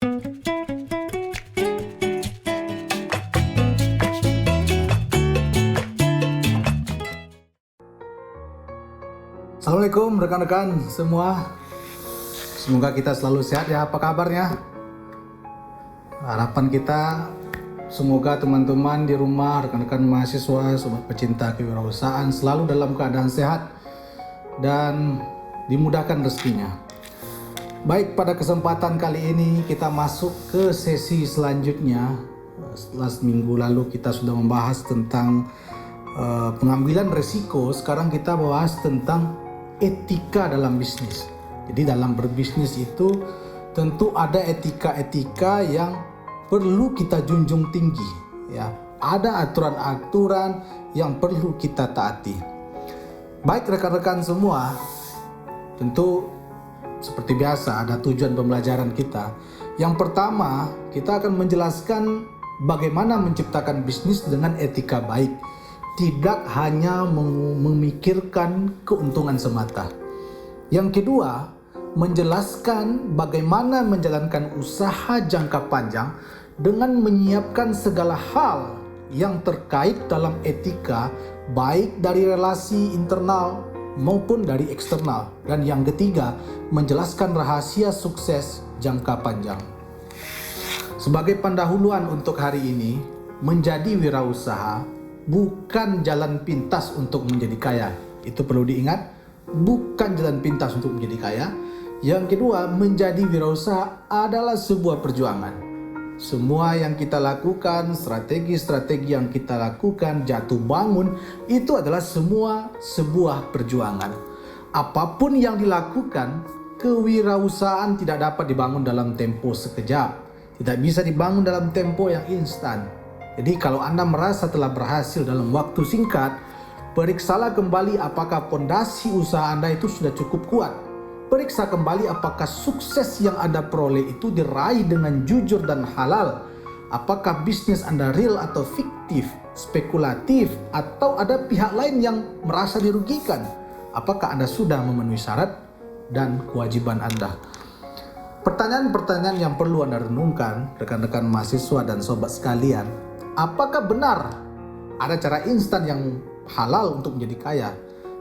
Assalamualaikum rekan-rekan semua. Semoga kita selalu sehat ya. Apa kabarnya? Harapan kita semoga teman-teman di rumah, rekan-rekan mahasiswa, sobat pecinta kewirausahaan selalu dalam keadaan sehat dan dimudahkan rezekinya. Baik, pada kesempatan kali ini kita masuk ke sesi selanjutnya. Setelah minggu lalu kita sudah membahas tentang pengambilan resiko. Sekarang kita bahas tentang etika dalam bisnis. Jadi dalam berbisnis itu tentu ada etika-etika yang perlu kita junjung tinggi, ya. Ada aturan-aturan yang perlu kita taati. Baik rekan-rekan semua, tentu seperti biasa ada tujuan pembelajaran kita. Yang pertama, kita akan menjelaskan bagaimana menciptakan bisnis dengan etika baik. Tidak hanya memikirkan keuntungan semata. Yang kedua, menjelaskan bagaimana menjalankan usaha jangka panjang dengan menyiapkan segala hal yang terkait dalam etika, baik dari relasi internal maupun dari eksternal. Dan yang ketiga, menjelaskan rahasia sukses jangka panjang. Sebagai pendahuluan untuk hari ini, menjadi wirausaha bukan jalan pintas untuk menjadi kaya. Itu perlu diingat, bukan jalan pintas untuk menjadi kaya. Yang kedua, menjadi wirausaha adalah sebuah perjuangan. Semua yang kita lakukan, strategi-strategi yang kita lakukan, jatuh bangun, itu adalah semua sebuah perjuangan. Apapun yang dilakukan, kewirausahaan tidak dapat dibangun dalam tempo sekejap. Tidak bisa dibangun dalam tempo yang instan. Jadi kalau Anda merasa telah berhasil dalam waktu singkat, periksalah kembali apakah fondasi usaha Anda itu sudah cukup kuat. Periksa kembali apakah sukses yang Anda peroleh itu diraih dengan jujur dan halal. Apakah bisnis Anda real atau fiktif, spekulatif, atau ada pihak lain yang merasa dirugikan. Apakah Anda sudah memenuhi syarat dan kewajiban Anda. Pertanyaan-pertanyaan yang perlu Anda renungkan, rekan-rekan mahasiswa dan sobat sekalian. Apakah benar ada cara instan yang halal untuk menjadi kaya?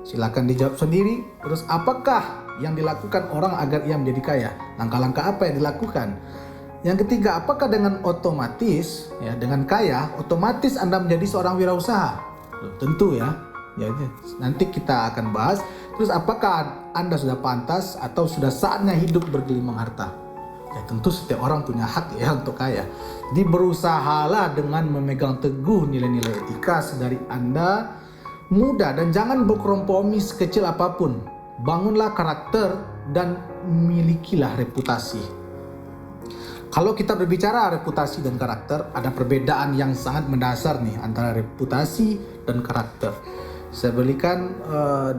Silakan dijawab sendiri. Terus apakah yang dilakukan orang agar ia menjadi kaya? Langkah-langkah apa yang dilakukan? Yang ketiga, apakah dengan otomatis, ya, dengan kaya, otomatis Anda menjadi seorang wirausaha? Tentu ya. Ya, nanti kita akan bahas. Terus apakah Anda sudah pantas atau sudah saatnya hidup bergelimang harta? Ya tentu setiap orang punya hak ya untuk kaya. Jadi berusahalah dengan memegang teguh nilai-nilai etika sedari Anda muda dan jangan berkompromi sekecil apapun. Bangunlah karakter dan milikilah reputasi. Kalau kita berbicara reputasi dan karakter, ada perbedaan yang sangat mendasar nih antara reputasi dan karakter. Saya berikan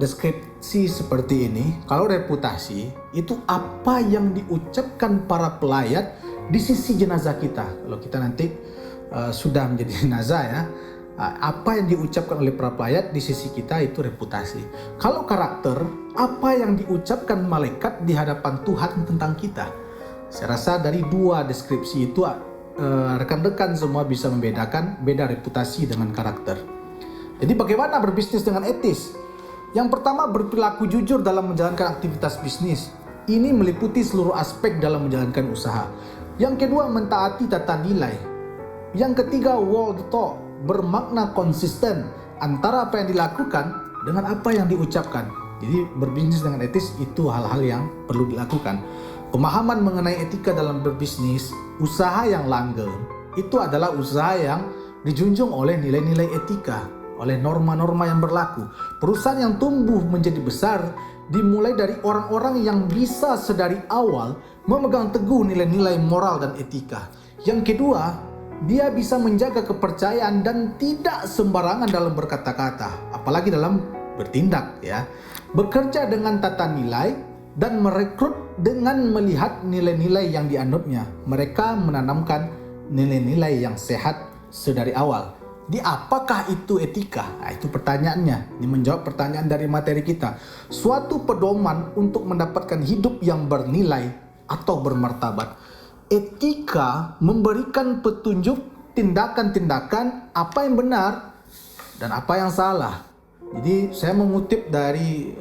deskripsi seperti ini. Kalau reputasi itu apa yang diucapkan para pelayat di sisi jenazah kita. Kalau kita nanti sudah menjadi jenazah ya, apa yang diucapkan oleh para pelayat di sisi kita itu reputasi. Kalau karakter, apa yang diucapkan malaikat di hadapan Tuhan tentang kita. Saya rasa dari dua deskripsi itu rekan-rekan semua bisa membedakan beda reputasi dengan karakter. Jadi bagaimana berbisnis dengan etis? Yang pertama, berperilaku jujur dalam menjalankan aktivitas bisnis. Ini meliputi seluruh aspek dalam menjalankan usaha. Yang kedua, mentaati tata nilai. Yang ketiga, walk the talk, bermakna konsisten antara apa yang dilakukan dengan apa yang diucapkan. Jadi berbisnis dengan etis itu hal-hal yang perlu dilakukan. Pemahaman mengenai etika dalam berbisnis, usaha yang langgeng, itu adalah usaha yang dijunjung oleh nilai-nilai etika, oleh norma-norma yang berlaku. Perusahaan yang tumbuh menjadi besar dimulai dari orang-orang yang bisa sedari awal memegang teguh nilai-nilai moral dan etika. Yang kedua, dia bisa menjaga kepercayaan dan tidak sembarangan dalam berkata-kata, apalagi dalam bertindak ya. Bekerja dengan tata nilai dan merekrut dengan melihat nilai-nilai yang dianutnya. Mereka menanamkan nilai-nilai yang sehat sedari awal. Di apakah itu etika? Nah, itu pertanyaannya. Ini menjawab pertanyaan dari materi kita. Suatu pedoman untuk mendapatkan hidup yang bernilai atau bermartabat. etika memberikan petunjuk tindakan-tindakan apa yang benar dan apa yang salah. Jadi saya mengutip dari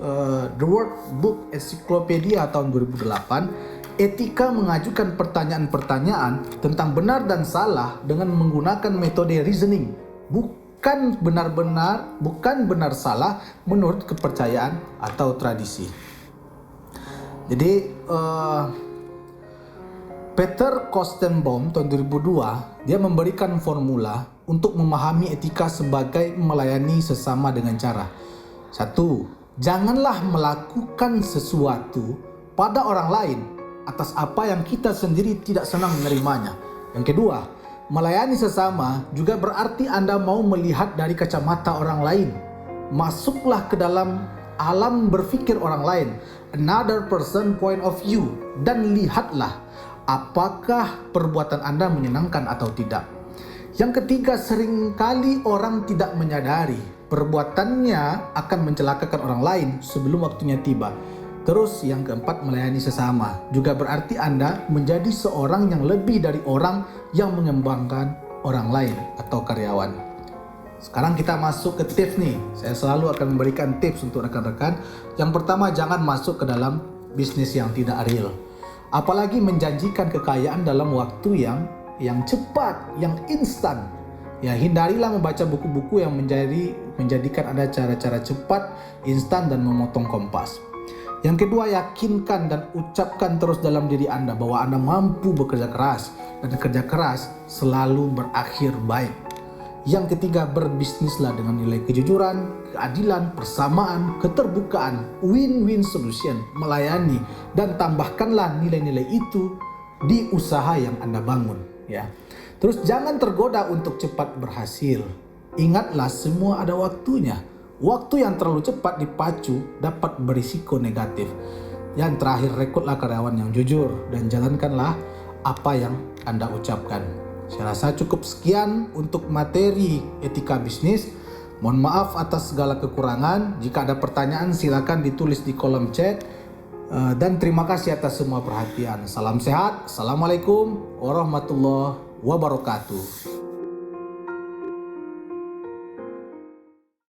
The World Book Encyclopedia tahun 2008, etika mengajukan pertanyaan-pertanyaan tentang benar dan salah dengan menggunakan metode reasoning, bukan benar salah menurut kepercayaan atau tradisi. Jadi Peter Kostenbaum tahun 2002 dia memberikan formula untuk memahami etika sebagai melayani sesama dengan cara 1. Janganlah melakukan sesuatu pada orang lain atas apa yang kita sendiri tidak senang menerimanya. Yang kedua, melayani sesama juga berarti Anda mau melihat dari kacamata orang lain. Masuklah ke dalam alam berpikir orang lain, another person point of view, dan lihatlah apakah perbuatan Anda menyenangkan atau tidak. Yang ketiga, seringkali orang tidak menyadari perbuatannya akan mencelakakan orang lain sebelum waktunya tiba. Terus yang keempat, melayani sesama juga berarti Anda menjadi seorang yang lebih dari orang yang mengembangkan orang lain atau karyawan. Sekarang kita masuk ke tips nih. Saya selalu akan memberikan tips untuk rekan-rekan. Yang pertama, jangan masuk ke dalam bisnis yang tidak real. Apalagi menjanjikan kekayaan dalam waktu yang cepat, yang instan. Ya, hindarilah membaca buku-buku yang menjadikan ada cara-cara cepat, instan, dan memotong kompas. Yang kedua, yakinkan dan ucapkan terus dalam diri Anda bahwa Anda mampu bekerja keras, dan kerja keras selalu berakhir baik. Yang ketiga, berbisnislah dengan nilai kejujuran, keadilan, persamaan, keterbukaan, win-win solution, melayani, dan tambahkanlah nilai-nilai itu di usaha yang Anda bangun. Ya. Terus jangan tergoda untuk cepat berhasil. Ingatlah semua ada waktunya. Waktu yang terlalu cepat dipacu dapat berisiko negatif. Yang terakhir, rekrutlah karyawan yang jujur dan jalankanlah apa yang Anda ucapkan. Saya rasa cukup sekian untuk materi etika bisnis. Mohon maaf atas segala kekurangan. Jika ada pertanyaan silakan ditulis di kolom chat. Dan terima kasih atas semua perhatian. Salam sehat. Assalamualaikum warahmatullahi wabarakatuh.